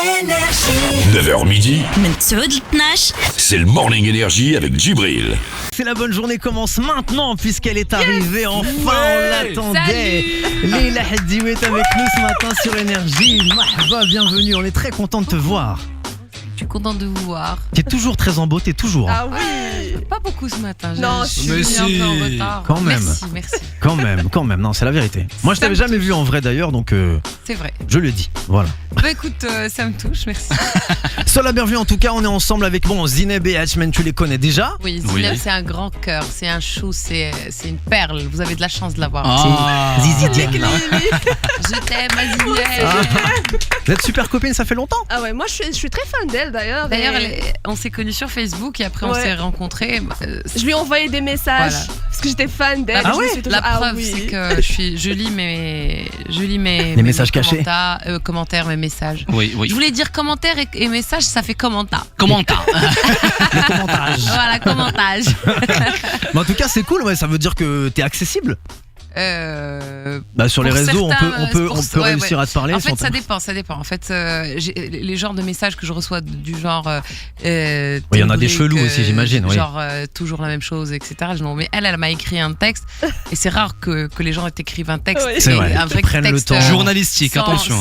9h midi, من 9 ل 12. c'est le Morning Energy avec Djibril. C'est la bonne journée commence maintenant puisqu'elle est arrivée enfin, on l'attendait. Leila Hadioui est avec nous ce matin sur Énergie. Mahba, bienvenue, on est très content de te voir. Je suis contente de vous voir. T'es toujours très en beauté, toujours. Ah oui. Pas beaucoup ce matin. Non, je suis venue un peu en retard. Quand même. Merci. Quand même, non, c'est la vérité. Moi je t'avais jamais vu en vrai d'ailleurs, donc C'est vrai. je le dis, voilà. Bah écoute, ça me touche, merci. Sois la bienvenue en tout cas, on est ensemble avec Zineb et Hatchman, tu les connais déjà? Oui, Zineb, c'est un grand cœur, c'est un chou, c'est une perle. Vous avez de la chance de l'avoir. Zizi Diana. Je t'aime, ma Zineb. Vous êtes super copines, ça fait longtemps? Ah ouais, moi je suis très fan d'elle d'ailleurs. D'ailleurs, et on s'est connus sur Facebook et après on Ouais. s'est rencontrés. je lui ai envoyé des messages Voilà. parce que j'étais fan d'elle. Ah Je me ouais. suis toujours- La preuve, oui. c'est que je lis mes messages cachés. Commentaires, mes messages. Oui. Je voulais dire commentaires et messages, ça fait commentaire. Commentaire. Voilà, commentage. Mais en tout cas c'est cool, ouais, ça veut dire que t'es accessible. Bah, sur les Pour réseaux, certains, on peut ouais, réussir à te parler. En fait, sur ça ta- dépend. En fait, les genres de messages que je reçois du genre. il y en a des chelous aussi, j'imagine, oui. Genre toujours la même chose, etc. Non, mais elle m'a écrit un texte et c'est rare que les gens t'écrivent un texte. Oui. C'est et vrai, un vrai prennent le texte temps. Journalistique, attention.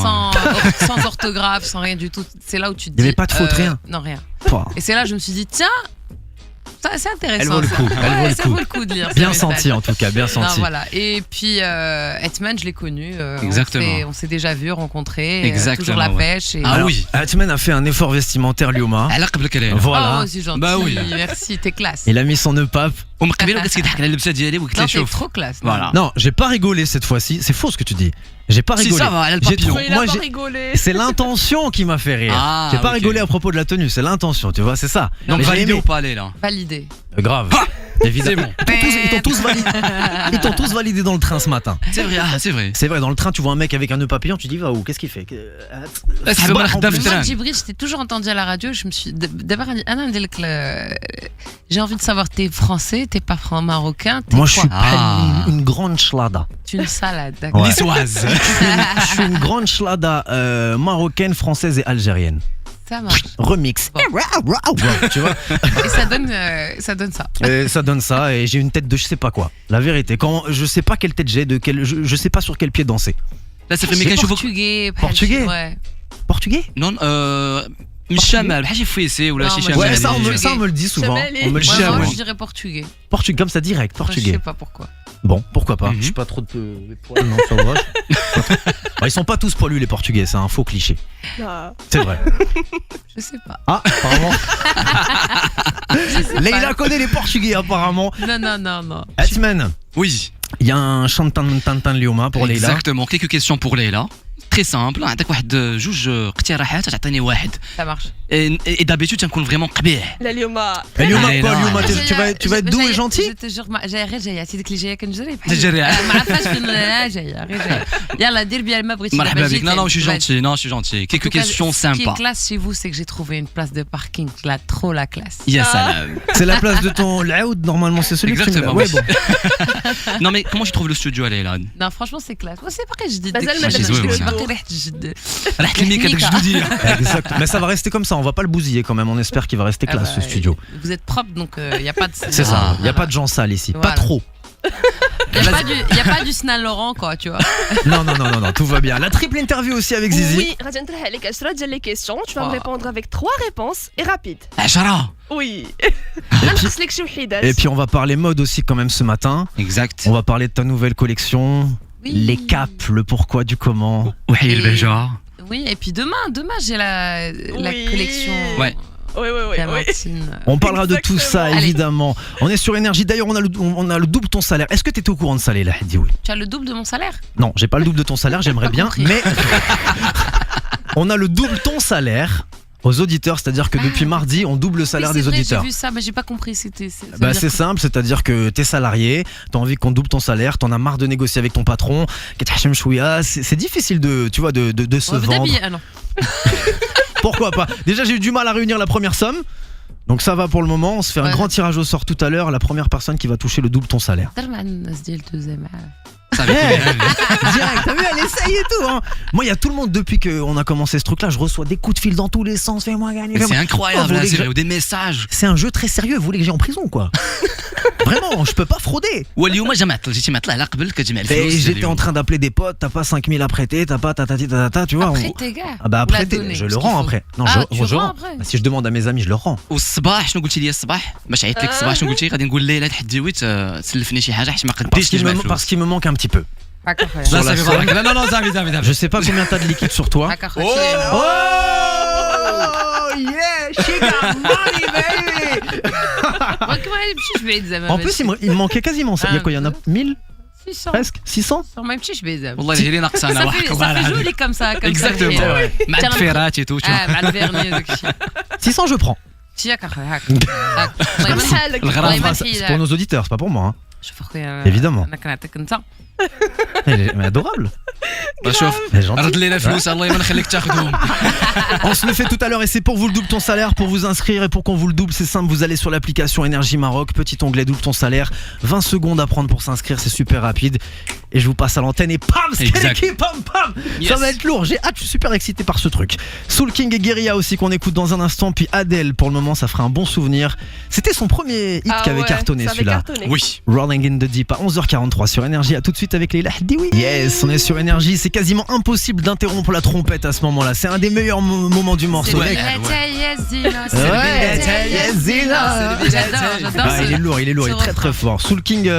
Sans orthographe, sans rien du tout. C'est là où tu te dis. Il y avait pas de faute, rien. Non, rien. Pouah. Et c'est là que je me suis dit, tiens, c'est intéressant. Elle vaut le ça. coup, elle vaut le Ça coup. vaut le coup de lire. Bien ce senti message. en tout cas, bien Non, senti. voilà. Et puis, Hetman, je l'ai connu. Exactement. On s'est déjà vu, rencontré. Exactement, Toujours la ouais. pêche. Et... Ah Alors, oui. Hatchman a fait un effort vestimentaire Lyoma. على قبلك انا Voilà. Oh, c'est gentil. Bah oui. Merci, t'es classe. Il a mis son nœud pape. ومقبل وقت كيضحك على اللبسه ديالي وقلت له Non, t'es شوف trop classe. Voilà. Non, j'ai pas rigolé cette fois-ci. C'est faux ce que tu dis. J'ai pas Si, rigolé. ça va, elle a le J'ai papillon. trop- Mais il a moi, pas j'ai- rigolé. c'est l'intention qui m'a fait rire. Ah, J'ai pas ok. rigolé à propos de la tenue, c'est l'intention, tu vois, c'est ça. Donc Mais j'ai validé aimé. ou pas aller là Validé. Grave. Évidemment. Ils t'ont tous validé. Ils t'ont tous validé dans le train ce matin. C'est vrai, c'est vrai. C'est vrai, dans le train, tu vois un mec avec un nœud papillon, tu dis va où? Qu'est-ce qu'il fait? صاحبي ما راح En خدام plus, في Moi, التران. Djibril, je t'ai toujours entendu à la radio. Je me suis. D'abord, j'ai envie de savoir, t'es français, t'es pas marocain, t'es Moi, je suis quoi pas une grande chlada. Tu une salade, d'accord. Ouais. Niçoise. Je suis une grande chlada marocaine, française et algérienne. Ça marche. Remix. Tu vois? Et ça donne ça. Et ça donne ça et j'ai une tête de je sais pas quoi. La vérité, quand je sais pas quelle tête j'ai, je sais pas sur quel pied danser. لا صافي ملي كنشوفك Portugais. Portugais. Ouais. Portugais? نون من الشمال بحال شي فويسي ولا Non, شي moi, شمال. Ouais, ça on, Portugais. ça on me le dit souvent. Chamali. On me le Moi, dit. moi, Ouais. je dirais portugais. Portugais, comme ça direct, Je portugais. sais pas pourquoi. Bon, pourquoi pas. Mhm. Je suis pas trop de poils, non, ça va. Ils sont pas tous poilus les Portugais, c'est un faux cliché. Ah. C'est vrai. Je sais pas. Ah, apparemment. Je sais Leila pas. connaît les Portugais apparemment. Non. Hatchman, Oui. il y a un chantan Lyoma pour Leila. Exactement. Quelques questions pour Leila. Très simple. عندك واحد جوج اقتراحات تعطيني واحد. Ça marche. Et d'habitude تنكون vraiment قبيح. La Lioma. Lyoma, Allez, quoi, non. Lyoma, tu vas être doux et gentil? Je te jure, جاية غير جاية. سيدك اللي جاية كنجري بحال. تجري. ما عرفاش فين جاية غير جاية. يلا دير بيا الماء بغيتي. مرحبا بك. Non, je suis gentil. Non, je suis gentil. Quelques questions Ce qui est sympas. classe chez vous, c'est que j'ai trouvé une place de parking. Là, trop la classe. يا سلام. C'est la place de ton Laoud, normalement, c'est celui que tu me Exactement. Ouais, bon. Non, mais comment tu trouves le studio à Leila Non, franchement, c'est classe. Ouais, c'est pareil, je dis. Basel, dès que mais je j'ai suis joué, باقي ريحة الجد. رحت لميك هذاك الجدودي. Exact. Mais ça va rester comme ça, on va pas le bousiller quand même. On espère qu'il va rester classe Ah bah, ce studio. Vous êtes propre, donc il n'y a pas de. C'est ça, Ah. il y a pas de gens sales ici. Pas Voilà. trop. Il n'y a pas du Snal Laurent, quoi, tu vois. Non, tout va bien. La triple interview aussi avec Zizi. Oui, غادي نطرح عليك 10 ديال les questions. Tu vas me Oh. répondre avec 3 réponses et rapide. 10. Oui. Et puis, نقص لك شي وحيدات. et puis on va parler mode aussi quand même ce matin. Exact. On va parler de ta nouvelle collection, Oui. les caps, le pourquoi du comment. وحي البهجة. Oui, et puis demain j'ai la Oui. collection. Ouais. Oui. Clémentine. On parlera de tout ça Exactement. évidemment. On est sur Énergie. D'ailleurs, on a le double ton salaire. Est-ce que tu étais au courant de ça, Leila Hadioui? Tu as le double de mon salaire. Non, j'ai pas le double de ton salaire, j'aimerais bien, compris. mais on a le double ton salaire aux auditeurs, c'est-à-dire que depuis mardi, on double le salaire Oui, c'est des vrai, auditeurs. J'ai vu ça, mais j'ai pas compris. Ça veut Bah dire c'est simple, c'est-à-dire que t'es salarié, t'as envie qu'on double ton salaire, t'en as marre de négocier avec ton patron, c'est difficile de se Ouais, vous vendre. d'habiller. Ah non. Pourquoi pas? Déjà j'ai eu du mal à réunir la première somme, donc ça va pour le moment, on se fait un Ouais. grand tirage au sort tout à l'heure, la première personne qui va toucher le double ton salaire. ترى مع الناس ديال الدوزيام. Ça va être Direct, t'as vu, elle essaye et tout. Hein. Moi, il y a tout le monde depuis qu'on a commencé ce truc-là. Je reçois des coups de fil dans tous les sens. Fais-moi gagner. C'est fais-moi- incroyable, Oh, vous là, voulez c'est que vrai, ou des messages. C'est un jeu très sérieux. Vous voulez que j'aille en prison, quoi. Vraiment, je peux pas frauder. واليوم جمعت جيتي معطله على قبل كتجمع Et الفلوس j'étais en train d'appeler des potes. T'as pas 5000 à prêter. T'as pas tatati tatata. Tu vois. Après, on- tes gars. Ah bah Ou la après, donner, je parce le qu'il rends faut- après. Non, Ah, je tu rends rends. après. Bah, si je demande à mes amis, je le rends. والصباح شنو قلتي لي الصباح باش عيطت لك الصباح شنو قلتي غادي نقول ليلى تحديويت تسلفني شي حاجه حيت ما قديتش نجمع Parce الفلوس qu'il me manque un petit peu. D'accord. Sur لا la صافي somme. بارك لا لا صافي صافي Je sais pas combien t'as de liquide sur toi. D'accord. Oh yeah, she got money, baby. Je vais être En plus, il me manquait quasiment ça. Il y a quoi? Il y en a 1000 600. presque 600. Sur même je vais être والله هي ناقصه انا Ça واحد fait joli comme ça. Comme ça. اكزاكتومون مع Tiens, التفيرات et tout tu Ah, vois. مع الفيرني وداك الشيء. 600, je prends. هاك الله يمن حالك. الله Enfin, يمن c'est pour nos auditeurs, c'est pas pour moi. Hein. شوف اخويا Évidemment. انا كنعطيك انت Elle est adorable. شوف Elle est gentille. رد لينا فلوس الله يمن خليك تاخذهم. On se le fait tout à l'heure et c'est pour vous le double ton salaire. Pour vous inscrire et pour qu'on vous le double, c'est simple. Vous allez sur l'application Énergie Maroc, petit onglet double ton salaire. 20 secondes à prendre pour s'inscrire, c'est super rapide. Et je vous passe à l'antenne et pam, Exact. pam, pam. Yes. Ça va être lourd. J'ai hâte, je suis super excité par ce truc. Soul King et Guerilla aussi qu'on écoute dans un instant. Puis Adele, pour le moment, ça fera un bon souvenir. C'était son premier hit qui avait cartonné celui-là. Oui. Rolling in the Deep à 11h43 sur Énergie. À tout de suite avec Leila Hadioui. Yes, on est sur Énergie. C'est quasiment impossible d'interrompre la trompette à ce moment-là. C'est un des meilleurs moments du morceau. Ouais. mec. Ouais, Ah, il est lourd, il est Ce très très fort. Soul King,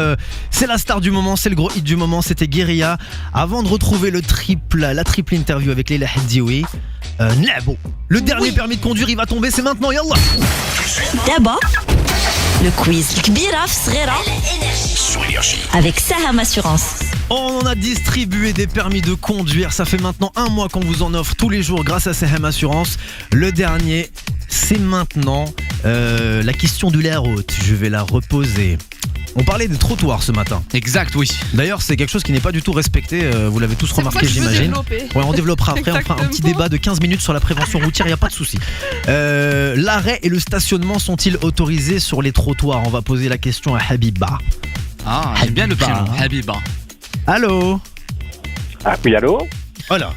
c'est la star du moment, c'est le gros hit du moment, c'était Guerilla. Avant de retrouver la triple interview avec Leila Hadioui, Nlabo. Le dernier permis de conduire, il va tomber, c'est maintenant, yallah. دابا le quiz الكبيرة في الصغيرة Sur Énergie. avec Saham Assurance. On en a distribué des permis de conduire. Ça fait maintenant un mois qu'on vous en offre tous les jours grâce à Saham Assurance. Le dernier, c'est maintenant la question de la route. Je vais la reposer. On parlait des trottoirs ce matin. Exact, oui. D'ailleurs, c'est quelque chose qui n'est pas du tout respecté. Vous l'avez tous remarqué, j'imagine. Ouais, on développera après. On fera un petit débat de 15 minutes sur la prévention routière. Il n'y a pas de souci. L'arrêt et le stationnement sont-ils autorisés sur les trottoirs? On va poser la question à Habiba. Ah, j'aime bien le prénom, Habiba. Habiba. Allô? Ah oui, allô. Voilà.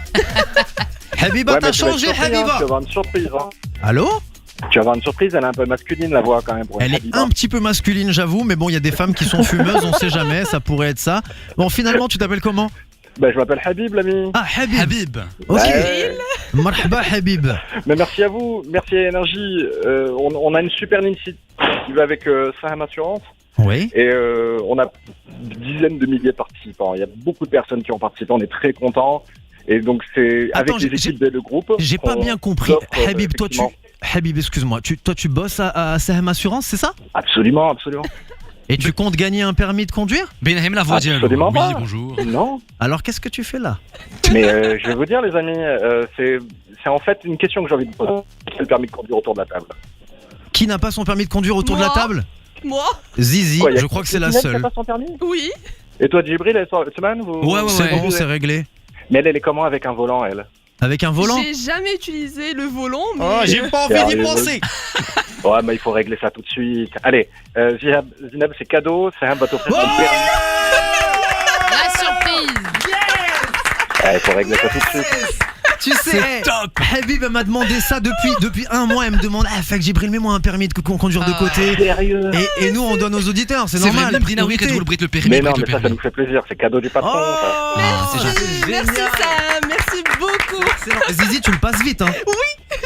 Habiba, Ouais, t'as mais tu vas être changé, surpris, hein, Habiba. tu vas avoir une surprise. Hein. Allô? Tu vas avoir une surprise, elle est un peu masculine la voix quand même. Pour Elle est Habiba. un petit peu masculine, j'avoue, mais bon, il y a des femmes qui sont fumeuses, on sait jamais, ça pourrait être ça. Bon, finalement, tu t'appelles comment? Bah, je m'appelle Habib, l'ami. Ah, Habib. Habib. Ok. Ouais. Marhaba, Habib. Mais merci à vous, merci à Énergie. On a une super initiative avec Saham Assurance Oui. et on a dizaines de milliers de participants. Il y a beaucoup de personnes qui ont participé, on est très contents. Et donc c'est Attends, avec les équipes et le groupe. J'ai pas qu'on bien compris. offre, Habib, effectivement. Habib, excuse-moi. Toi, tu bosses à Saham Assurance, c'est ça? Absolument, absolument. Et tu comptes gagner un permis de conduire? Benahem la voix dialogue. Absolument Oui, pas. bonjour. Non. Alors, qu'est-ce que tu fais là? Mais je vais vous dire, les amis, c'est en fait une question que j'ai envie de poser. C'est le permis de conduire autour de la table. Qui n'a pas son permis de conduire autour de la Moi. table? Moi? Zizi, Quoi, y a je crois que c'est la Inès qui a seule. pas son permis. Oui. Et toi, Djibril, elle sort cette semaine vous... Ouais, ouais, C'est ouais. bon, c'est réglé. Mais elle est comment avec un volant, elle? Avec un volant? J'ai jamais utilisé le volant, mais. Oh, j'ai pas envie d'y penser. Ouais, mais il faut régler ça tout de suite. Allez, Zineb, c'est cadeau, c'est un bateau frère. Oh La surprise. Il faut régler ça tout de suite. Tu sais, top. Habib m'a demandé ça depuis un mois. Elle me demande, fait que Djibril, mets-moi un permis de conduire de côté. Sérieux? Et nous, on donne aux auditeurs, c'est C'est vrai, normal. même Brina, oui, priorité. qu'elle brille le permis. Mais non, brille mais le ça permis. nous fait plaisir, c'est cadeau du patron. Oh, ça. Ah, c'est Merci Sam, merci beaucoup. Excellent. Zizi, tu le passes vite, hein.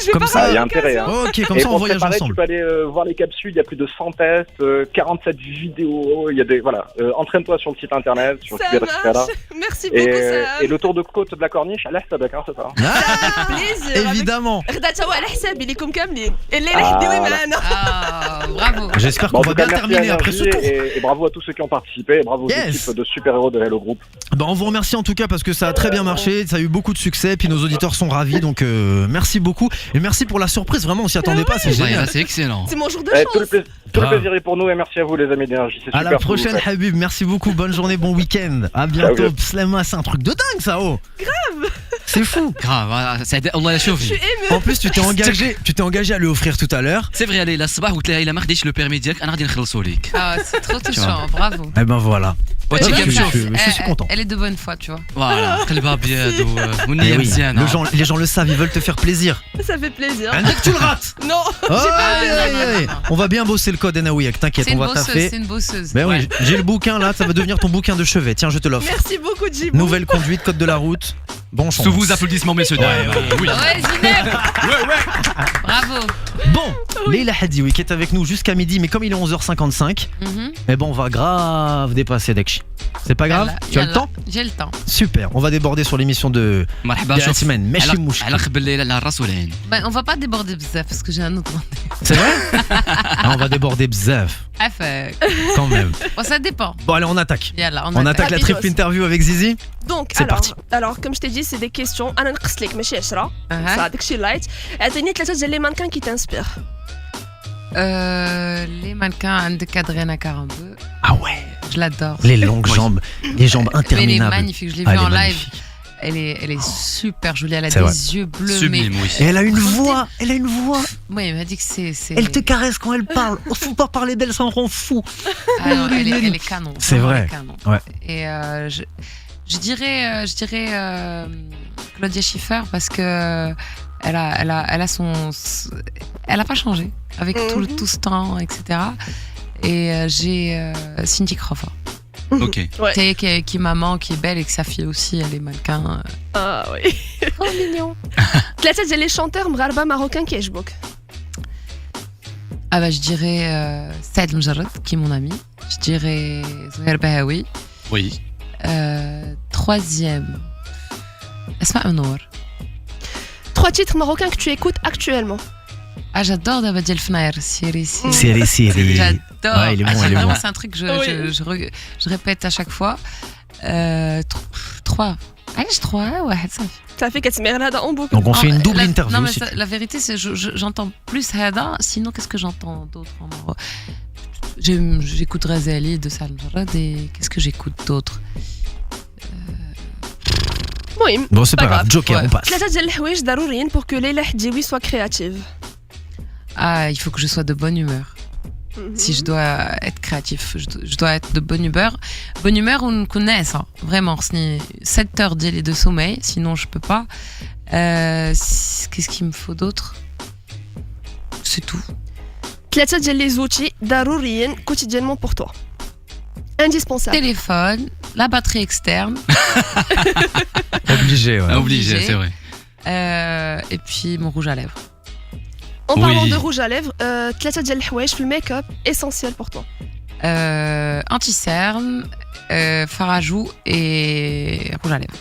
Je vais Comme pas ça, Ah, rater il y a intérêt. Hein. Ok, comme Et ça, on pour voyage préparer, ensemble. tu peux aller voir les capsules, il y a plus de 100 tests, 47 vidéos, il y a des... Voilà, entraîne-toi sur le site internet, sur Ça Twitter, etc. marche. Merci beaucoup Et Sam. le tour de côte de la corniche, à l'Est-Sadak, hein, c'est ça. Ah, Plaisir. évidemment. غدا توا على حسابي ليكم كاملين الليله Ah, حديوي voilà. معنا. Ah, bravo. J'espère Bon, qu'on en va tout cas, bien merci à terminer après ce Énergie tour. et bravo à tous ceux qui ont participé, et bravo aux Yes. équipes de super-héros de Hello Group. Bah, on vous remercie en tout cas parce que ça a très bien marché, ça a eu beaucoup de succès, puis nos auditeurs sont ravis, donc merci beaucoup. Et merci pour la surprise, vraiment, on s'y attendait pas, c'est Ouais, là, génial. c'est excellent. C'est mon jour de Eh, tout le chance. tout le Grave. plaisir est pour nous et merci à vous les amis d'énergie. C'est À super la ce que vous prochaine, faites. Habib, merci beaucoup, bonne journée, bon week-end. À bientôt, Ciao. Slema, c'est un truc de dingue ça, oh. Grave. C'est fou. Grave, voilà, ça Allah la Je suis chauffe. émue. En plus, tu t'es engagé à lui offrir tout à l'heure. C'est vrai, allez, la صباح قلت لها الا ما خديتش لو بيرمي ديالك انا غادي نخلصو ليك. Ah, c'est trop Tu vois. touchant, bravo. Eh ben voilà. وهادشي Ouais, اللي je كنشوف. suis- je suis content. Elle est de bonne foi, tu vois. فوالا قلبها ابيض Eh والنيه oui, مزيانه. les gens le savent, ils veulent te faire plaisir. Ça fait plaisir. Dès que tu le rates. Non. Oh, aïe, aïe, aïe. On va bien bosser le code Enaouiak, t'inquiète, C'est on une va bosseuse, taffer. c'est une bosseuse. Ben oui, Ouais. j'ai le bouquin là, ça va devenir ton bouquin de chevet. Tiens, je te l'offre. Merci beaucoup, Djibou. Nouvelle conduite, code de la route. Bon chance. Sous vos applaudissements, messieurs dames. Oui. Ouais, Zineb. Bravo. Bon, Leila Hadioui qui est avec nous jusqu'à midi, mais comme il est 11h55, Mhm. eh ben on va grave dépasser Dekshi. C'est pas grave? Yalla, Tu as le yalla. temps? J'ai le temps. Super, on va déborder sur l'émission de مرحبا شوف Yasmine, ماشي على مشكل. قبل الليله على الرسولين. Ben, on va pas déborder bzaf parce que j'ai un autre. C'est vrai? Ah, on va déborder bzaf, Affaire. quand même. Bon, ça dépend. Bon allez, on attaque. Yalla, On attaque la Rapidos. triple interview avec Zizi. Donc, C'est parti. alors, comme je t'ai dit, c'est des questions. أنا نقص لك ماشي 10. Uh-huh. Ça, داكشي لايت. اعطيني 3 ديال لي مانكان qui t'inspirent. Les mannequins عندك Adriana Carambeu. Ah ouais, Je l'adore. les longues jambes, les jambes Mais elle est interminables. magnifique. Je l'ai Ah, vue elle en est live. magnifique. Elle est super jolie. Elle a C'est des vrai. yeux bleus. Sublime, oui. Et elle a une Quand voix, elle a une voix. Mais ouais, il m'a dit que c'est. Elle te caresse quand elle parle. Faut pas parler d'elle, ça en rend fou. Ah non, elle est canon. C'est Vraiment, vrai. elle est canon. Ouais. Et je dirais Claudia Schiffer parce que elle a son. Elle a pas changé avec tout ce temps, etc. Et j'ai Cindy Crawford. Ok. Ouais. Qui est maman, qui est belle et que sa fille aussi, elle est mannequin. Ah oui. Trop mignon. 3 ديال لي شونتور مغاربه ماروكان كيعجبوك. Ah bah je dirais Saad Mjarrad, qui est mon ami. Je dirais Zouher Bahawi. Oui. Troisième, Asma Anour. 3 titres marocains que tu écoutes actuellement. Ah, j'adore Daba Diel Fnair, Siri. Série. J'adore. Ouais, il est bon, il est Vraiment, bon. c'est un truc que Oui. je répète à chaque fois. 3. Allez, 3, ouais, ça. Ça fait كتسمع هذا en boucle. Donc on fait une double La- interview. Non, mais si tu- la vérité, c'est j'entends plus Hada. Sinon, qu'est-ce que j'entends d'autre en Maroc? J'écoute Razali de Salmorad et qu'est-ce que j'écoute d'autre? المهم Bon, c'est pas Pas grave. grave. Joker, Ouais. on passe. 3 ديال الحوايج ضروريين pour que Leila Hadioui soit créative. Ah, il faut que je sois de bonne humeur. Si je dois être créatif, je dois être de bonne humeur. Bonne humeur, on connaît ça, vraiment. 7 heures d'île de sommeil, sinon je peux pas. Qu'est-ce qu'il me faut d'autre? C'est tout. 3 ديال لي زوتي ضروريين quotidiennement pour toi. Indispensable. Téléphone, la batterie externe, Obligé, ouais. Obligé, c'est vrai. et puis mon rouge à lèvres. En parlant Oui. de rouge à lèvres, 3 ديال الحوايج في الميك-up essentiel pour toi. Anti-cerne, fard à joues et rouge à lèvres.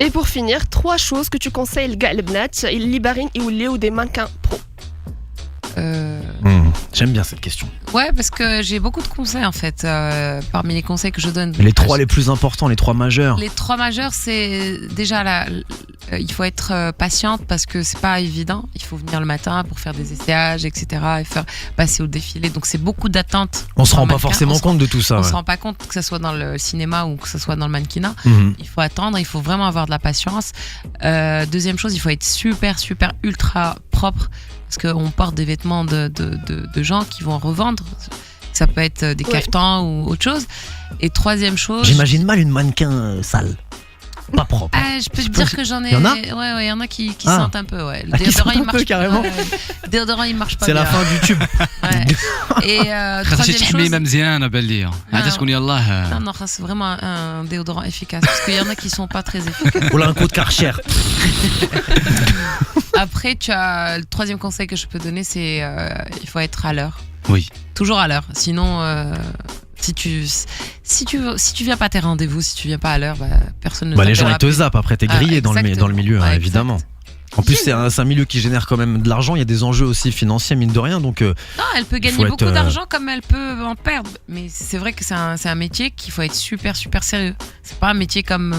Et pour finir, 3 choses que tu conseilles لكاع البنات اللي باغيين يوليو des mannequins pro. J'aime bien cette question. Ouais, parce que j'ai beaucoup de conseils en fait. Parmi les conseils que je donne. Les 3 les plus importants, les 3 majeurs. Les 3 majeurs, c'est déjà il faut être patiente parce que c'est pas évident. Il faut venir le matin pour faire des essayages, etc. et faire passer au défilé. Donc c'est beaucoup d'attentes. On se rend pas mannequin. forcément compte de tout ça. On ouais. se rend pas compte que ce soit dans le cinéma ou que ce soit dans le mannequinat. Mhm. Il faut attendre, il faut vraiment avoir de la patience. Deuxième chose, il faut être super ultra propre parce qu'on porte des vêtements de gens qui vont revendre. Ça peut être des Ouais. caftans ou autre chose. Et troisième chose. J'imagine mal une mannequin sale. Pas propre. Ah, je peux te dire que j'en ai. Y en a Ouais, il y en a qui Ah. sentent un peu, ouais. Le Ah, qui déodorant, sentent il un peu, marche carrément. Le déodorant, il marche pas C'est la bien. fin du tube. Ouais. Et خاصك troisième chose. تحميمه مزيانه بان ليا عاد تكون يلاه. Non, c'est vraiment un déodorant efficace parce qu'il y en a qui sont pas très efficaces. Ou là, un coup de Karcher. Après, tu as le troisième conseil que je peux donner, c'est il faut être à l'heure. Oui. Toujours à l'heure. Sinon, si tu viens pas à tes rendez-vous, si tu viens pas à l'heure, bah, personne ne Bah, les gens, t'appellera ils te plus. zappent. Après, t'es Ah, grillé dans le exactement. milieu, hein, Ouais, évidemment. En plus, c'est un milieu qui génère quand même de l'argent. Il y a des enjeux aussi financiers, mine de rien. Donc, Non, elle peut gagner faut être, beaucoup d'argent comme elle peut en perdre. Mais c'est vrai que c'est un métier qu'il faut être super sérieux. C'est pas un métier comme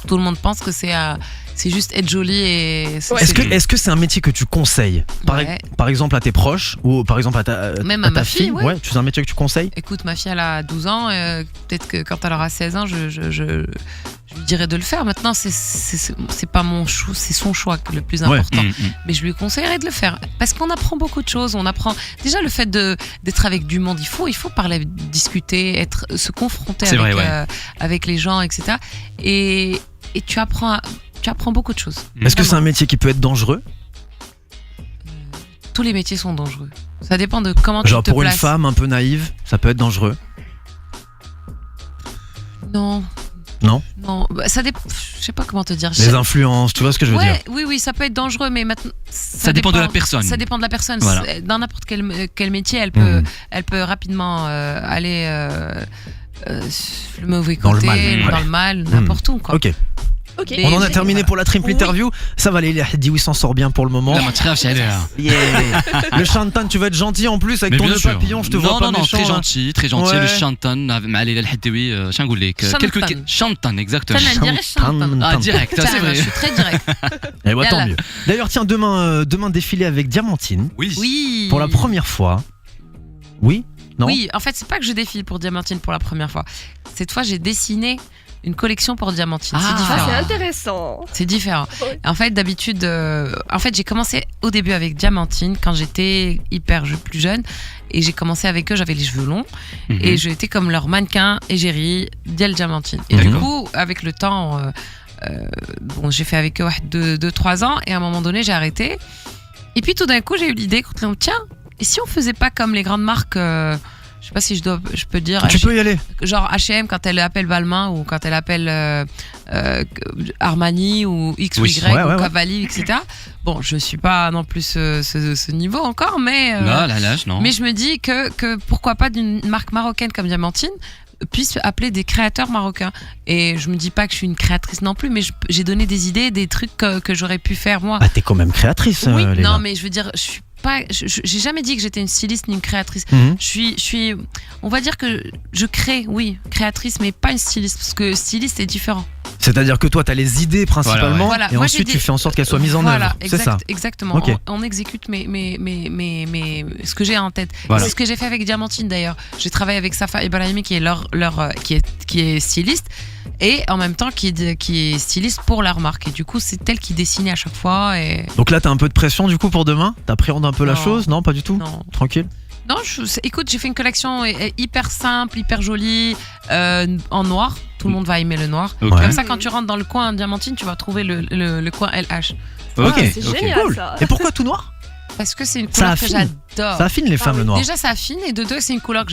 tout le monde pense que c'est juste être jolie et. Ouais. est-ce que c'est un métier que tu conseilles Ouais. par exemple à tes proches ou par exemple à Même à à ta ma fille, ouais. c'est un métier que tu conseilles? Écoute, ma fille, elle a 12 ans. Peut-être que quand elle aura 16 ans, je je lui dirais de le faire. Maintenant, c'est pas mon choix, c'est son choix le plus important. Mais je lui conseillerais de le faire parce qu'on apprend beaucoup de choses. On apprend déjà le fait d'être avec du monde. Il faut parler, discuter, se confronter avec les gens, etc. Et tu apprends beaucoup de choses. Est-ce que c'est un métier qui peut être dangereux? Tous les métiers sont dangereux. Ça dépend de comment tu te places. Genre pour une femme un peu naïve, ça peut être dangereux? Non. Non, bah, ça dépend. Je sais pas comment te dire. Les influences, tu vois ce que je veux dire? Oui, ça peut être dangereux, mais maintenant. Ça dépend de la personne. Ça dépend de la personne. Voilà. Dans n'importe quel métier, elle peut rapidement aller le mauvais côté, dans le mal, n'importe où, quoi. Ok. On en a terminé pour la triple interview. Ça va, les Haddi, il s'en sort bien pour le moment. Le Shantan, tu vas être gentil en plus avec ton nœud papillon, je te vois pas méchant. Très gentil. Le Shantan, مع ليلى الحدوي, شنو نقول لك, quelques Shantan, exactement. Ah, direct, c'est vrai. Je suis très direct. Et ouais, tant mieux. D'ailleurs, tiens, demain défilé avec Diamantine. Oui. Pour la première fois. Oui? Non? Oui, en fait, c'est pas que je défile pour Diamantine pour la première fois. Cette fois, j'ai dessiné une collection pour Diamantine. C'est différent. C'est intéressant. C'est différent. Ouais. En fait, d'habitude, j'ai commencé au début avec Diamantine quand j'étais plus jeune. Et j'ai commencé avec eux, j'avais les cheveux longs. Et j'étais comme leur mannequin égérie Dial Diamantine. Et du coup, avec le temps, j'ai fait avec eux 2-3 ans. Et à un moment donné, j'ai arrêté. Et puis tout d'un coup, j'ai eu l'idée, tiens, et si on faisait pas comme les grandes marques, je sais pas si je peux dire. Tu peux y aller. Genre H&M quand elle appelle Balmain ou quand elle appelle Armani ou X ou Y ou Cavalli, etc. Bon, je suis pas non plus ce niveau encore, mais non. Mais je me dis que pourquoi pas d'une marque marocaine comme Diamantine puisse appeler des créateurs marocains. Et je me dis pas que je suis une créatrice non plus, mais j'ai donné des idées, des trucs que j'aurais pu faire moi. Ah, t'es quand même créatrice. Oui, Léla. non, mais je veux dire, je suis pas, j'ai jamais dit que j'étais une styliste ni une créatrice. Je suis, on va dire que je crée, oui, créatrice, mais pas une styliste, parce que styliste est différent. C'est-à-dire que toi, tu as les idées principalement, voilà. et Moi, ensuite tu fais en sorte qu'elles soient mises en œuvre. C'est ça. Exactement. Okay. On exécute ce que j'ai en tête. Voilà. C'est ce que j'ai fait avec Diamantine d'ailleurs. J'ai travaillé avec Safa Ibrahimi qui est qui est styliste et en même temps qui est styliste pour leur marque. Et du coup, c'est elle qui dessinait à chaque fois. Et... Donc là, t'as un peu de pression du coup pour demain? T'appréhendes un peu la chose? Non, pas du tout. Non. Tranquille. Non, écoute, j'ai fait une collection hyper simple, hyper jolie, en noir. Tout le monde va aimer le noir. Okay. Comme ça, quand tu rentres dans le coin Diamantine, tu vas trouver le coin LH. C'est génial, cool. ça. Et pourquoi tout noir? Parce que c'est une couleur que j'adore. Ça affine les femmes, le noir. Déjà, ça affine, et de deux, c'est une couleur que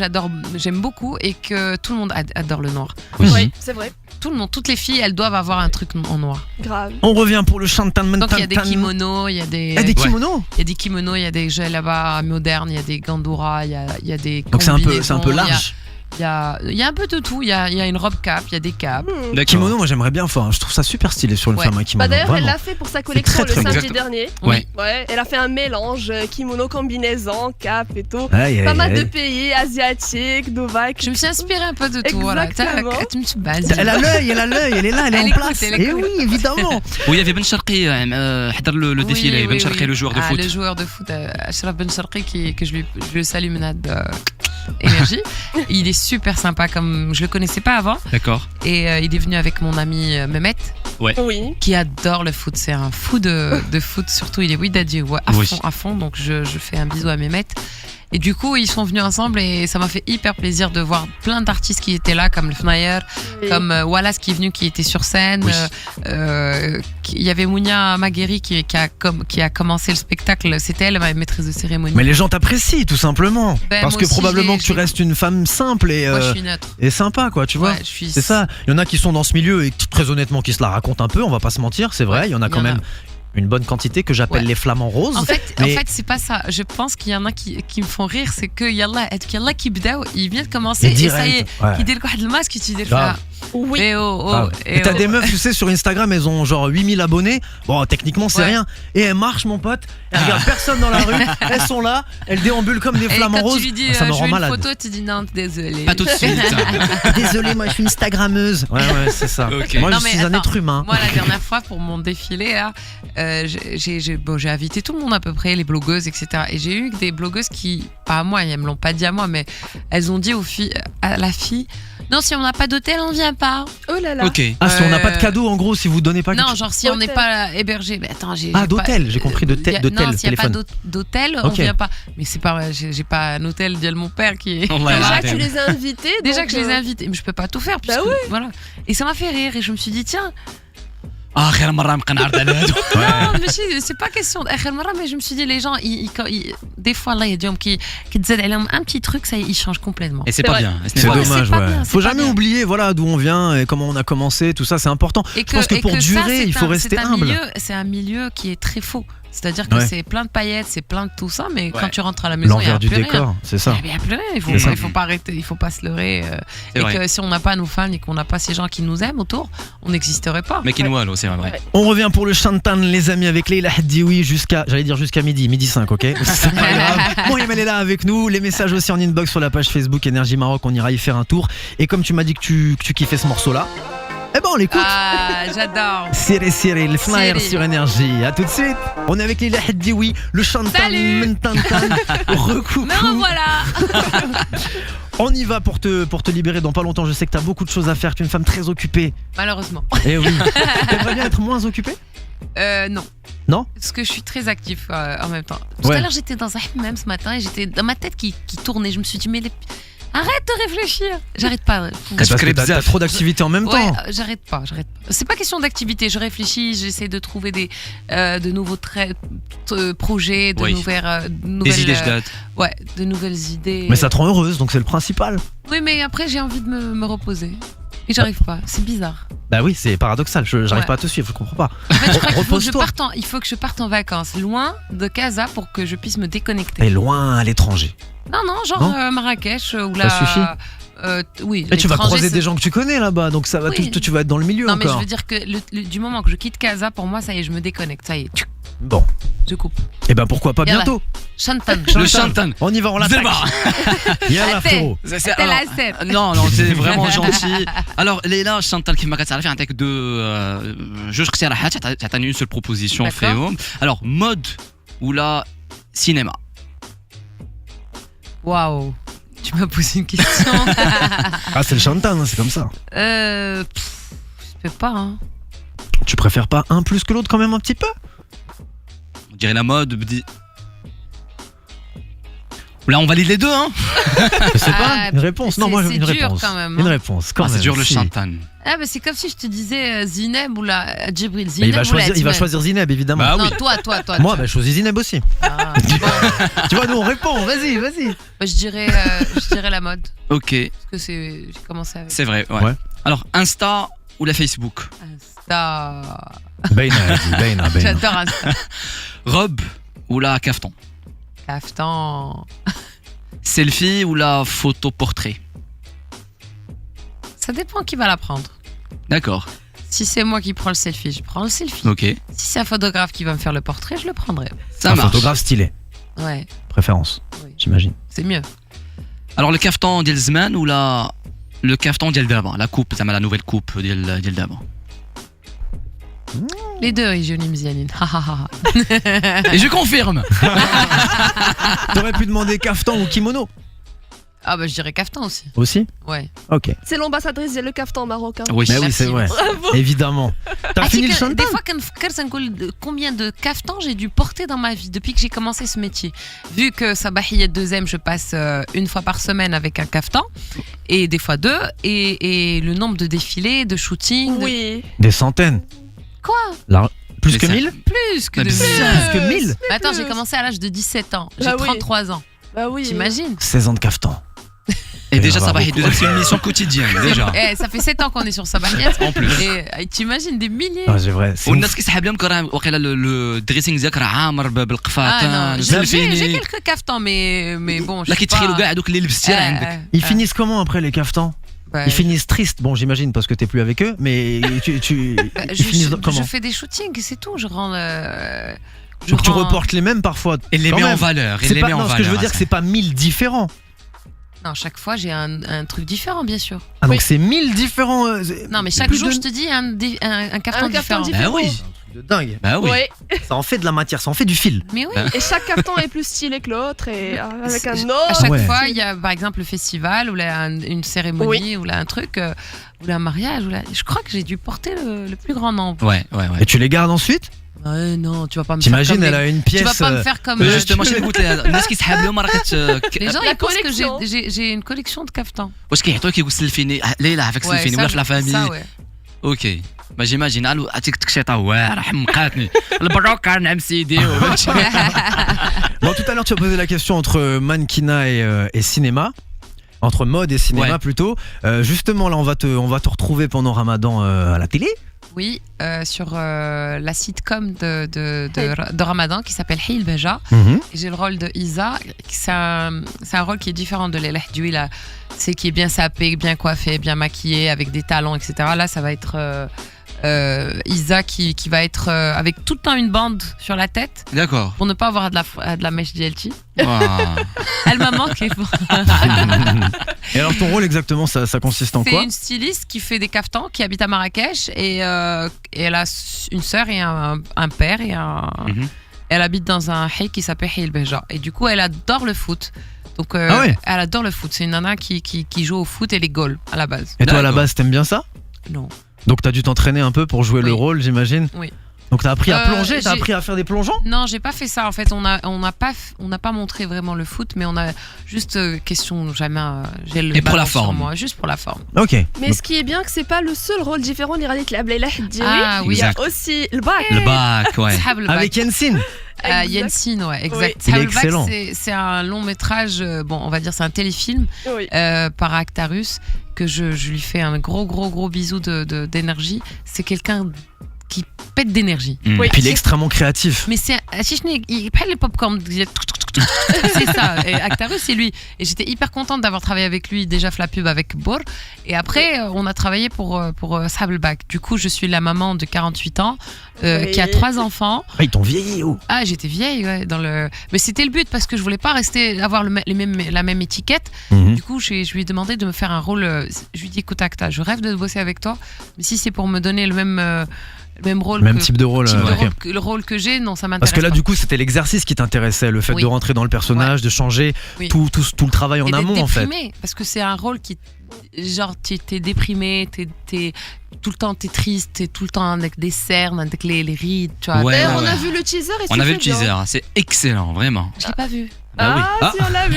j'aime beaucoup, et que tout le monde adore le noir. Oui, c'est vrai. Tout le monde, toutes les filles, elles doivent avoir un truc en noir. Grave. On revient pour le Shantan. Donc il y a des kimonos, il y a des. Des kimonos. Il y a des kimonos, il y a des djellabas modernes, il y a des gandoura, il y a des. Donc c'est un peu large. Il y a un peu de tout. Il y a une robe cap, il y a des capes. Kimono, moi j'aimerais bien. Enfin, je trouve ça super stylé sur une femme un kimono. D'ailleurs, vraiment. elle l'a fait pour sa collection très, le très samedi dernier. Ouais. Elle a fait un mélange kimono, combinaison, cap et tout. Aïe, Pas aïe, mal aïe. de pays asiatiques, Novak. Je me suis inspirée un peu de tout. Exactement. Voilà. Tu me suis basée. Elle a l'œil, elle est là, elle est en écoute, place. elle Et écoute. oui, évidemment. Oui, il y avait Ben Sharqi, حضر le défilé, Ben Sharqi, le joueur de foot. Le joueur de foot, Ashraf Ben Sharqi, que je le salue, Menad Énergie. Il est super sympa, comme je le connaissais pas avant. D'accord. Et il est venu avec mon ami Mehmet, Oui. qui adore le foot. C'est un fou de foot, surtout il est Widadi à fond. Donc je fais un bisou à Mehmet. Et du coup, ils sont venus ensemble et ça m'a fait hyper plaisir de voir plein d'artistes qui étaient là, comme le Fnayer, comme Wallace qui est venu, qui était sur scène. Il y avait Mounia Magueri qui a commencé le spectacle. C'était elle, ma maîtresse de cérémonie. Mais les gens t'apprécient tout simplement. Parce moi que aussi, probablement que tu restes une femme simple Moi, je suis neutre. et sympa, quoi, tu vois. Ouais, C'est ça. Il y en a qui sont dans ce milieu et très honnêtement qui se la racontent un peu, on va pas se mentir, c'est vrai. Il y en a quand même une bonne quantité que j'appelle les flamants roses. En fait, c'est pas ça. Je pense qu'il y en a qui me font rire, c'est que Yallah qui bdaou, il vient de commencer et ça y est, qui dit le masque, tu dis ça. Oui. Et t'as des meufs, tu sais, sur Instagram, elles ont genre 8000 abonnés. Bon, techniquement, c'est rien. Et elles marchent, mon pote. Elles regardent personne dans la rue. Elles sont là. Elles déambulent comme des flamants quand roses. tu lui dis, Ça me je rend veux malade. une photo, tu dis non, désolé. Pas tout de suite. Désolée, moi, je suis Instagrammeuse. Ouais, c'est ça. Okay. Moi, Non, je mais suis un attends, être humain. Moi, la dernière fois, pour mon défilé, là, j'ai invité tout le monde à peu près, les blogueuses, etc. Et j'ai eu des blogueuses qui, pas à moi, elles me l'ont pas dit à moi, mais elles ont dit à la fille, non, si on n'a pas d'hôtel, on vient pas. Oh là là. Ok. Ah, si on n'a pas de cadeau, en gros, si vous donnez pas. Non, genre si on n'est D'hôtel. pas hébergé. Mais attends, d'hôtel, j'ai compris, d'hôtel, Non, s'il n'y a pas téléphone. d'hôtel, Ok. on vient pas. Mais c'est pas vrai, j'ai pas un hôtel d'il mon père qui est. Ouais, Déjà ouais. que tu les as invités. Déjà donc, que je les ai invités, mais je peux pas tout faire. Bah puisque, voilà. Et ça m'a fait rire et je me suis dit tiens. آخر مرة مقنعرت على هادو. Non, mais c'est pas question d'آخر مرة, mais je me suis dit les gens, des fois là, il y a des gens qui te aident un petit truc, ça ils changent complètement. Et c'est C'est pas vrai. bien. Ce n'est C'est pas bien. dommage, c'est pas ouais. bien, Faut c'est pas jamais bien. oublier, voilà, d'où on vient et comment on a commencé, tout ça, c'est important. Et Je pense que pour durer, il faut rester humble. C'est un milieu qui est très faux. C'est-à-dire que Ouais. c'est plein de paillettes, c'est plein de tout ça, mais Ouais. quand tu rentres à la maison, il y a L'envers du plus rien. décor, c'est ça. Il y a plus rien. C'est ça. Il faut pas arrêter, il faut pas se leurrer. C'est Et vrai. que si on n'a pas nos fans et qu'on n'a pas ces gens qui nous aiment autour, on n'existerait pas. Mais Kinwalo, c'est vrai. On revient pour le Shantan, les amis, avec Leila Hadioui jusqu'à midi 5, ok? C'est pas grave. Bon, elle est là avec nous. Les messages aussi en inbox sur la page Facebook Énergie Maroc, on ira y faire un tour. Et comme tu m'as dit que tu kiffais ce morceau-là, eh ben on l'écoute. Ah, j'adore. Siri, le flyer Siri. sur Énergie. À tout de suite. On est avec Leila Hadioui, le Shantan, Salut. Mentantan. Recoucou. Me revoilà. On y va pour te libérer dans pas longtemps. Je sais que t'as beaucoup de choses à faire. Tu es une femme très occupée. Malheureusement. Eh oui. T'aimerais bien être moins occupée? Non. Non? Parce que je suis très actif en même temps. Tout Ouais. à l'heure, j'étais dans un hammam ce matin et j'étais dans ma tête qui tournait. Je me suis dit, mais arrête de réfléchir. J'arrête pas. Parce que t'as trop d'activités en même Ouais, temps. j'arrête pas. C'est pas question d'activité. Je réfléchis, j'essaie de trouver de nouveaux projets, de Oui. nouvelles, Des idées, je date. ouais, de nouvelles idées. Mais ça te rend heureuse, donc c'est le principal. Oui, mais après j'ai envie de me reposer et j'arrive pas. C'est bizarre. Bah oui, c'est paradoxal. J'arrive Ouais. pas à te suivre, je comprends pas. En fait, je crois qu'il faut que je Repose-toi. il faut que je parte en vacances, loin de Casa, pour que je puisse me T'es déconnecter. loin à l'étranger. Non, genre Non Marrakech ou Ça suffit oui. Et tu vas l'étranger, croiser c'est- des gens que tu connais là-bas, donc ça va Oui. tu vas être dans le milieu Non, mais je encore. veux dire que du moment que je quitte Casa, pour moi, ça y est, je me déconnecte. Ça y est, Bon, je coupe. et ben pourquoi pas Yallah. bientôt. Shantan. Le Shantan. On y va, on l'attaque. Zébar. Yallah, Athée. frérot. C'est- T'es la alors, sept. Non, c'est vraiment gentil. Alors, Leila, Chantal, كيما كتعرفي عندك جوج اقتراحات تعطيني une seule proposition D'accord. فيهم. Alors, mode ou la cinéma. Waouh. Tu m'as posé une question. Ah, c'est le Shantan, hein, c'est comme ça. Je peux pas, hein. Tu préfères pas un plus que l'autre quand même un petit peu? On dirait la mode. Là, on valide les deux, hein. Je sais pas, Ah, une réponse. Non, moi c'est une dur réponse. quand même, Une hein. réponse, quand même. C'est dur le si. Chantan. Ah, mais c'est comme si je te disais Zineb ou la Djibril. Mais Zineb il va ou la Atman. choisir Zineb, évidemment. Bah Non, oui. toi. Moi, bah, je choisis Zineb aussi. Ah, Tu vois, nous on répond, vas-y. bah, je dirais la mode. Ok, Parce que j'ai commencé avec c'est vrai. Ouais. Ouais. Alors, Insta ou la Facebook. Insta. Beina. J'adore Insta. Robe ou la caftan. Kaftan. Selfie ou la photo portrait. Ça dépend qui va la prendre. D'accord. Si c'est moi qui prends le selfie, je prends le selfie. Ok. Si c'est un photographe qui va me faire le portrait, je le prendrai. Ça Un marche. photographe stylé, Ouais, préférence, Oui. j'imagine. c'est mieux. Alors, le caftan ديال زمان ou le caftan ديال دابا. La coupe, زعما la nouvelle coupe ديال دابا. Les deux, Johnny Mzianine. Et je confirme. T'aurais pu demander caftan ou kimono Ah bah je dirais Kaftan aussi. aussi. Ouais. Ok. C'est l'ambassadrice de le caftan marocain. Oui. Mais oui, Merci. c'est vrai. Bravo. Évidemment. T'as Ah, fini le tu sais que Shantan? des fois, combien de caftans j'ai dû porter dans ma vie depuis que j'ai commencé ce métier. Vu que Sabahiyat 2M, je passe une fois par semaine avec un caftan, et des fois deux, et le nombre de défilés, de shootings, de- Oui. Des centaines. Quoi Plus Mais que ça- 1000? Plus que Mais de bizarre. Plus que 1000? Mais attends, plus. j'ai commencé à l'âge de 17 ans. J'ai Bah oui. 33 ans. Bah oui. T'imagines 16 ans de caftan. Et déjà, va ça va beaucoup. être c'est une mission quotidienne, déjà. Ça fait 7 ans qu'on est sur Sabahiyat. En plus. Et t'imagines des milliers. Ah, c'est vrai. c'est والناس ouf. كيسحب لهم كرا وقيلا لو دريسينغ ديالك راه عامر بالقفاطان Ah non, j'ai والسلفيني quelques caftans, mais bon, je لا suis كيتخيلوا pas... كاع دوك اللي لبستي راه عندك. Ils finissent comment après les caftans? Ouais. Ils finissent tristes. Bon, j'imagine parce que t'es plus avec eux, mais ils finissent comment? je fais des shootings, c'est tout. Je rends. Donc tu reportes les mêmes parfois. Et les Quand met en même. valeur. C'est pas, non, ce que je veux dire, que c'est pas 1000 différents. Non, chaque fois j'ai un truc différent, bien sûr. Ah, donc Oui. c'est 1000 différents. Non, mais chaque plus jour, de- je te dis un carton Un carton différent. différent. Bah oui. De dingue. Bah oui. Ouais. Ça en fait de la matière, ça en fait du fil. Mais oui. Et chaque carton est plus stylé que l'autre et avec un À autre. chaque Ouais. fois, il y a par exemple le festival ou là, une cérémonie ou là un truc. un mariage. Je crois que j'ai dû porter le plus grand nombre. Ouais. Et tu les gardes ensuite? Non, tu vas pas me faire T'imagines, comme elle a une pièce. Tu vas pas me faire comme. Justement, je écoute الناس كيسحب لهم راه Les gens La ils pensent que collection. j'ai une collection de caftans. واش كيعطوك يغسل الفيني ليلى عافاك غسل الفيني ولا في لا فامي ouais. اوكي ما جيماجين قالوا عطيك تكشيطه واعره حمقاتني البروكه نعم سيدي Bon, tout à l'heure, tu as posé la question entre mannequinat et cinéma. Entre mode et cinéma plutôt. Justement, là, on va te retrouver pendant Ramadan à la télé. Oui, sur la sitcom de Ramadan qui s'appelle Hil Beja. J'ai le rôle de Isa. C'est un rôle qui est différent de Leila Hdoui, là. C'est qui est bien sapé, bien coiffé, bien maquillé, avec des talons, etc. Là, ça va être Isa qui va être avec tout le temps une bande sur la tête. D'accord. Pour ne pas avoir de la mèche DLT. Ah. Elle m'a manqué. Et alors, ton rôle exactement, ça consiste en quoi? C'est une styliste qui fait des caftans, qui habite à Marrakech et elle a une sœur et un père et elle habite dans un hay qui s'appelle Hil Beja. Et du coup, elle adore le foot. Donc, elle adore le foot. C'est une nana qui joue au foot et les goals à la base. Et toi, à la base, t'aimes bien ça? Non. Donc, t'as dû t'entraîner un peu pour jouer le rôle, j'imagine? Oui. Donc, t'as appris à plonger, t'as appris à faire des plongeons? Non, j'ai pas fait ça. En fait, on n'a pas montré vraiment le foot, mais on a juste question jamais. J'ai le et pour la ballon sur forme. moi, juste pour la forme. Ok. Mais ce qui est bien, que c'est pas le seul rôle différent de Leila Hdoui. Ah oui. Il y a aussi le bac. Le bac, ouais. Sahab le bac. Avec Yensin. Yensin, ouais, exact. Il est Sahab le bac, excellent. c'est un long métrage, bon, on va dire c'est un téléfilm Oui. par Actarus que je lui fais un gros bisou d'énergie. C'est quelqu'un qui pète d'énergie. Et puis il est extrêmement créatif. Mais c'est il prend les popcorn, c'est ça. Et Actarus, c'est lui. Et j'étais hyper contente d'avoir travaillé avec lui, déjà fait la pub avec Bor. Et après, on a travaillé pour Sablebach. Du coup, je suis la maman de 48 ans qui a 3 enfants. Ah, ils t'ont vieilli, oh. Ah, j'étais vieille, ouais, mais c'était le but parce que je voulais pas avoir la même étiquette. Du coup, je lui ai demandé de me faire un rôle. Je lui ai dit, écoute, Acta, je rêve de bosser avec toi, mais si c'est pour me donner le même rôle, type de rôle, le rôle que j'ai, non, ça m'intéresse. Parce que là, pas. du coup, c'était l'exercice qui t'intéressait, le fait de rentrer dans le personnage, de changer tout le travail en amont, en fait. Parce que c'est un rôle qui, genre, t'es déprimé, t'es tout le temps, t'es triste, t'es tout le temps avec des cernes, avec les rides, tu vois. Ouais, On a vu le teaser et on a vu le teaser, c'est excellent, vraiment. Je l'ai pas vu. Si, on l'a vu.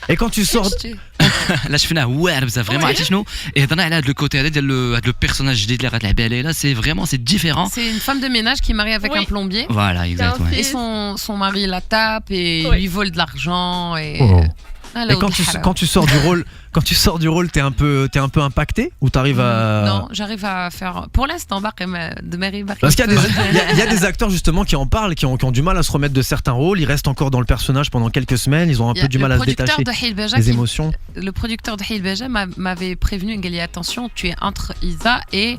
Et quand tu sors. Là شفناه واعر بزاف فريمون عرفتي شنو هضرنا على هذا لو كوتي هذا ديال هذا لو بيرسوناج جديد اللي غتلعبي عليه لا سي فريمون سي ديفيرون. C'est une femme de ménage qui est mariée avec un plombier. Voilà, exactement. Et son mari la tape et lui vole de l'argent et Et quand tu sors du rôle, t'es un peu impacté ou t'arrives à. Non, j'arrive à faire. Pour l'instant, de Mary. Parce qu'il y a des acteurs justement qui en parlent, qui ont du mal à se remettre de certains rôles. Ils restent encore dans le personnage pendant quelques semaines. Ils ont un peu du mal à se détacher des émotions. Le producteur de Hil Beja m'avait prévenu, il dit attention, tu es entre Isa et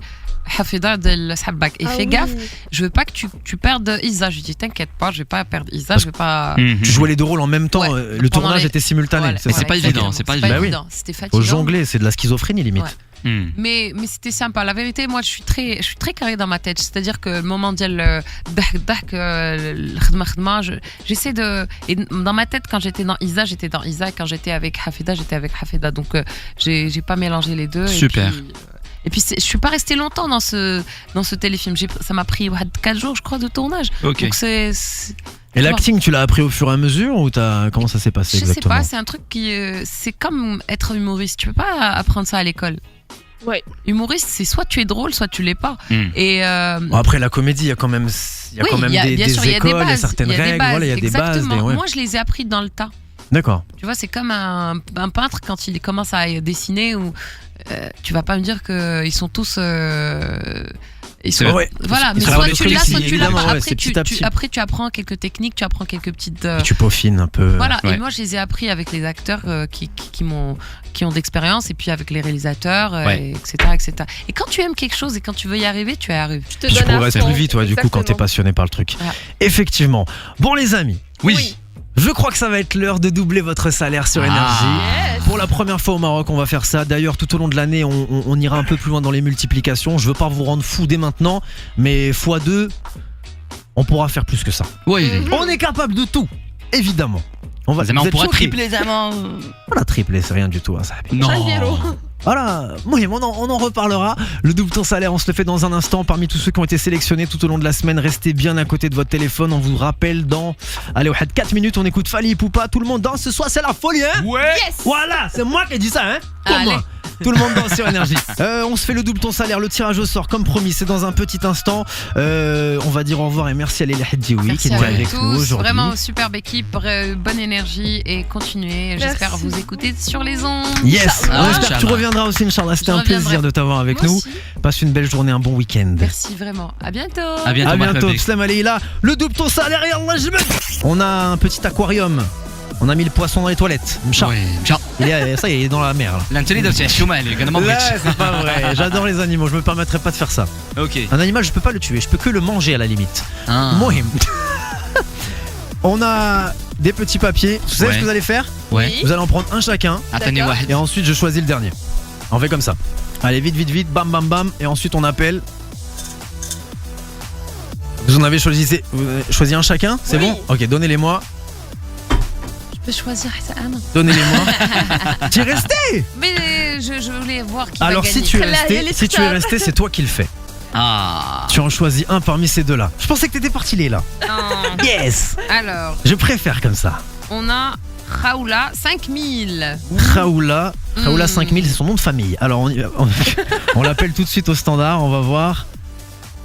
Hafida de Sablebach. Et fais gaffe, je veux pas que tu perdes Isa. Je lui dis t'inquiète pas, je vais pas perdre Isa, je vais pas. Tu jouais les deux rôles en même temps. Le tournage était simultané. Mais c'est pas évident, c'est pas évident. C'était fatigant. Faut jongler, c'est de la schizophrénie limite. Mais c'était sympa. La vérité, moi, je suis très carré dans ma tête. C'est-à-dire que le moment de j'essaie de. Et dans ma tête, quand j'étais dans Isa, j'étais dans Isa. Quand j'étais avec Hafida, j'étais avec Hafida. Donc, j'ai pas mélangé les deux. Super. Et puis je suis pas restée longtemps dans ce téléfilm. Ça m'a pris 4 jours, je crois, de tournage. Okay. Donc c'est. Et l'acting, tu l'as appris au fur et à mesure ou comment ça s'est passé exactement? Je sais pas, c'est un truc qui c'est comme être humoriste. Tu peux pas apprendre ça à l'école. Ouais. Humoriste, c'est soit tu es drôle, soit tu l'es pas. Et bon, après la comédie, il y a quand même des écoles, il y a certaines règles, voilà, il y a des bases. Moi, je les ai appris dans le tas. D'accord. Tu vois, c'est comme un peintre quand il commence à dessiner ou tu vas pas me dire que ils sont tous voilà, mais soit tu l'as, soit tu l'as pas. Après, tu apprends quelques techniques, tu apprends quelques petites. Tu peaufines un peu. Voilà. Et moi, je les ai appris avec les acteurs qui ont d'expérience et puis avec les réalisateurs, etc. Et quand tu aimes quelque chose et quand tu veux y arriver, tu y arrives. Tu progresses plus vite, du coup, quand t'es passionné par le truc. Effectivement. Bon, les amis. Oui. Je crois que ça va être l'heure de doubler votre salaire sur Énergie. Pour la première fois au Maroc, on va faire ça. D'ailleurs, tout au long de l'année, on ira un peu plus loin dans les multiplications. Je veux pas vous rendre fou dès maintenant, mais x2, on pourra faire plus que ça. Oui. On est capable de tout, évidemment. On pourra tripler, les amants. On a triplé, c'est rien du tout. Ça. Non. Voilà, oui, on en reparlera. Le double ton salaire, on se le fait dans un instant. Parmi tous ceux qui ont été sélectionnés tout au long de la semaine, restez bien à côté de votre téléphone. On vous rappelle dans, allez, 4 minutes, on écoute Fali Poupa. Tout le monde danse ce soir, c'est la folie, hein? Ouais. Yes. Voilà, c'est moi qui ai dit ça, hein? Pour Allez. moi. Tout le monde danse sur énergie. On se fait le double ton salaire, le tirage au sort comme promis, c'est dans un petit instant. On va dire au revoir et merci à Leila Hadjioui qui Merci était à avec tous, nous aujourd'hui. vraiment superbe équipe, bonne énergie et continuez. J'espère Merci. vous écouter sur les ondes. Yes, on espère que tu Inch'Allah. reviendras aussi, Inch'Allah. C'était Je un plaisir reviendrai. de t'avoir avec Moi nous. aussi. Passe une belle journée, un bon week-end. Merci vraiment. À bientôt. À bientôt. À bientôt, Marhaba Pslam Leila. Le double ton salaire, yallah, je me- On a un petit aquarium. On a mis le poisson dans les toilettes. Mcha. Ouais, مشى. Ça y est, il est dans la mer là. لا انت اللي درتي الشومه عليك انا ما Là, بغيتش. c'est pas vrai. J'adore les animaux, je me permettrai pas de faire ça. Ok. Un animal, je peux pas le tuer, je peux que le manger à la limite. Ah. Mohim. On a des petits papiers. Vous savez Ouais. ce que vous allez faire? Ouais. Vous allez en prendre un chacun عطيني واحد. et ensuite je choisis le dernier. On fait comme ça. Allez, vite, vite, vite, bam, bam, bam. Et ensuite on appelle. Vous en avez choisi un chacun? C'est Oui. bon? Ok, donnez-les-moi. Je peux choisir Anne. Donnez-les-moi. Tu es resté? Mais je voulais voir qui Alors va si gagner. tu es Là, il resté, est si tu es stable. resté, c'est toi qui le fais. Ah. Tu en choisis un parmi ces deux-là. Je pensais que t'étais parti là. Non. Yes. Alors, Je préfère comme ça. on a Raoula 5000. Raoula, Raoula 5000, c'est son nom de famille. Alors on l'appelle tout de suite au standard, on va voir.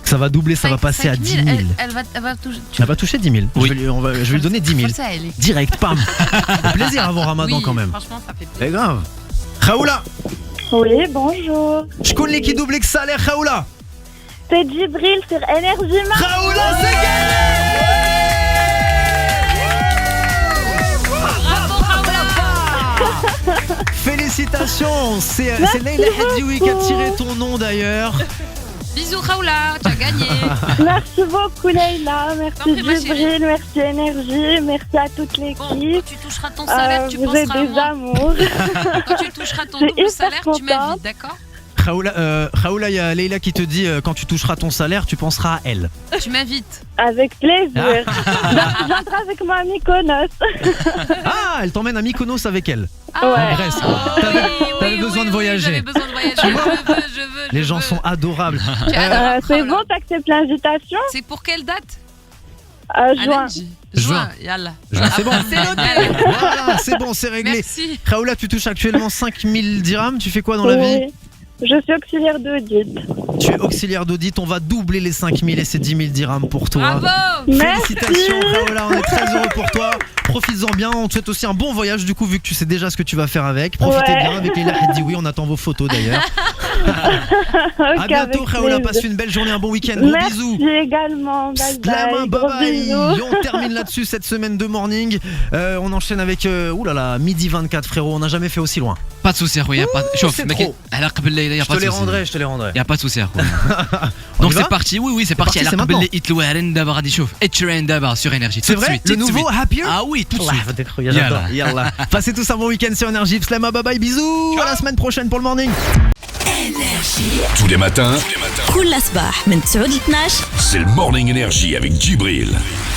Ça va doubler, ça va passer à 10 000. Elle va toucher. Elle va toucher 10 000. Oui. Je vais lui donner 10 000. Ça, elle est. Direct, pam. C'est plaisir avant Ramadan Oui, quand même. Franchement, ça fait plaisir. C'est grave. Raoula, Oui, bonjour. je connais qui double salaire, Raoula. C'est Djibril sur Énergie Mar. Raoula, c'est gagné. Félicitations, c'est Leila Hadjioui qui a tiré ton nom d'ailleurs. Bisous Raoula, tu as gagné. Merci beaucoup Leïla, T'en merci prie, ma Djibril, merci Énergie, merci à toute Bon, l'équipe. quand tu toucheras ton salaire, tu vous êtes penseras à des moi. amours. Quand tu toucheras ton Je suis double hyper salaire, tu contente. m'invites, d'accord? Raoula, il y a Leïla qui te dit quand tu toucheras ton salaire, tu penseras à elle. Tu m'invites. Avec plaisir. J'entre avec moi à Mykonos. Ah, elle t'emmène à Mykonos avec elle. Ah, Ouais. Grèce. oui, T'avais besoin de voyager. J'avais besoin de voyager. Tu vois je veux. Les gens sont adorables. Tu adores C'est Raoula. bon, t'acceptes l'invitation? C'est pour quelle date? Juin. Juin, yalla. C'est bon. C'est noté. Voilà, c'est bon, c'est réglé. Merci. Raoula, tu touches actuellement 5000 dirhams. Tu fais quoi dans la vie? Oui. Je suis auxiliaire d'audit. Tu es auxiliaire d'audit. On va doubler les 5000 et c'est 10 000 dirhams pour toi. Bravo. Félicitations, Raoula, on est très heureux pour toi. Profites-en bien. On te souhaite aussi un bon voyage, du coup, vu que tu sais déjà ce que tu vas faire avec. Profitez Ouais. bien avec Leïla Hadjioui. On attend vos photos d'ailleurs. À Ok, bientôt, avec Raoula. plaisir. Passe une belle journée, un bon week-end. Gros Merci bisous. également. Bye Slama, bye. Gros bye bye. bisous. On termine là-dessus cette semaine de morning. On enchaîne avec oulala, midi 24, frérot. On n'a jamais fait aussi loin. Pas de souci اخويا شوف c'est ما كاين trop. على قبل ليلى يا Je te با les de souci rendrai, je te les rendrai. يا با de souci اخويا On Donc y va c'est parti, oui c'est parti parti, على c'est قبل maintenant. اللي يتلوارن دابا غادي نشوف اتشرين دابا sur énergie C'est vrai, le nouveau Happier. Ah oui, tout de Ouais, suite. j'adore. Yallah. Passez tous un bon week-end sur Énergie. Slama, bye bye, bisous. À la semaine prochaine pour le morning. Tous les matins, كل صباح من 9 ل 12 c'est le Morning Énergie avec Djibril.